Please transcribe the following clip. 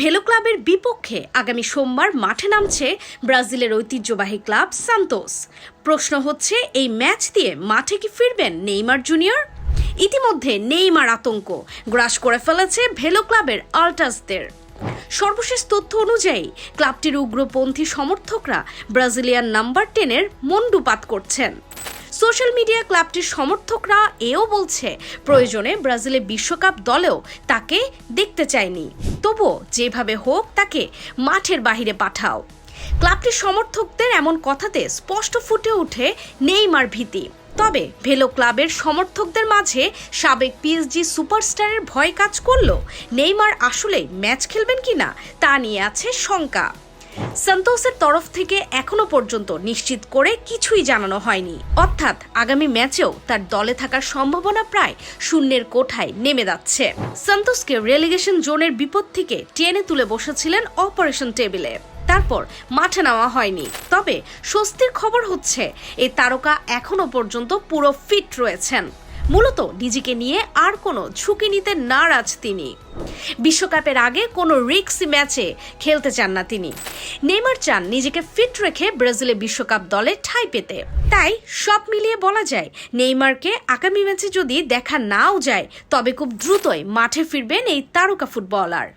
ভেলো ক্লাবের বিপক্ষে আগামী সোমবার মাঠে নামছে ব্রাজিলের ঐতিহ্যবাহী ক্লাব সান্তোস। প্রশ্ন হচ্ছে, এই ম্যাচ দিয়ে মাঠে কি ফিরবেন নেইমার জুনিয়র? ইতিমধ্যে নেইমার আতঙ্ক গ্রাস করে ফেলেছে ভেলো ক্লাবের আল্টাসদের। সর্বশেষ তথ্য অনুযায়ী ক্লাবটির উগ্রপন্থী সমর্থকরা ব্রাজিলিয়ান নাম্বার 10-এর মন্ডুপাত করছেন। সোশ্যাল মিডিয়া ক্লাবটির সমর্থকরা এও বলছে, প্রয়োজনে ব্রাজিলে বিশ্বকাপ দলেও তাকে দেখতে চায়নি, তবুও যেভাবে হোক তাকে মাঠের বাহিরে পাঠাও। ক্লাবটির সমর্থকদের এমন কথাতে স্পষ্ট ফুটে ওঠে নেইমার ভীতি। তবে ভেলো ক্লাবের সমর্থকদের মাঝে সাবেক পিএসজি সুপারস্টারের ভয় কাজ করলেও নেইমার আসলেই ম্যাচ খেলবেন কিনা তা নিয়ে আছে শঙ্কা। সান্তোসের তরফ থেকে এখনো পর্যন্ত নিশ্চিত করে কিছুই জানানো হয়নি, অর্থাৎ আগামী ম্যাচেও তার দলে থাকার সম্ভাবনা প্রায় শূন্যের কোঠায় নেমে যাচ্ছে। সান্তোসকে রেলিগেশন জোনের বিপদ থেকে টেনে তুলে বসেছিলেন অপারেশন টেবিলে, তারপর মাঠে নেওয়া হয়নি। তবে স্বস্তির খবর হচ্ছে, এই তারকা এখনো পর্যন্ত পুরো ফিট রয়েছেন। মূলত নিজেকে নিয়ে আর কোনো ঝুঁকি নিতে নারাজ তিনি। বিশ্বকাপের আগে কোনো রিস্কি ম্যাচে খেলতে চান না তিনি। নেইমার চান নিজেকে ফিট রেখে ব্রাজিলে বিশ্বকাপ দলে ঠাঁই পেতে। তাই সব মিলিয়ে বলা যায়, নেইমারকে আগামী ম্যাচে যদি দেখা নাও যায়, তবে খুব দ্রুতই মাঠে ফিরবেন এই তারকা ফুটবলার।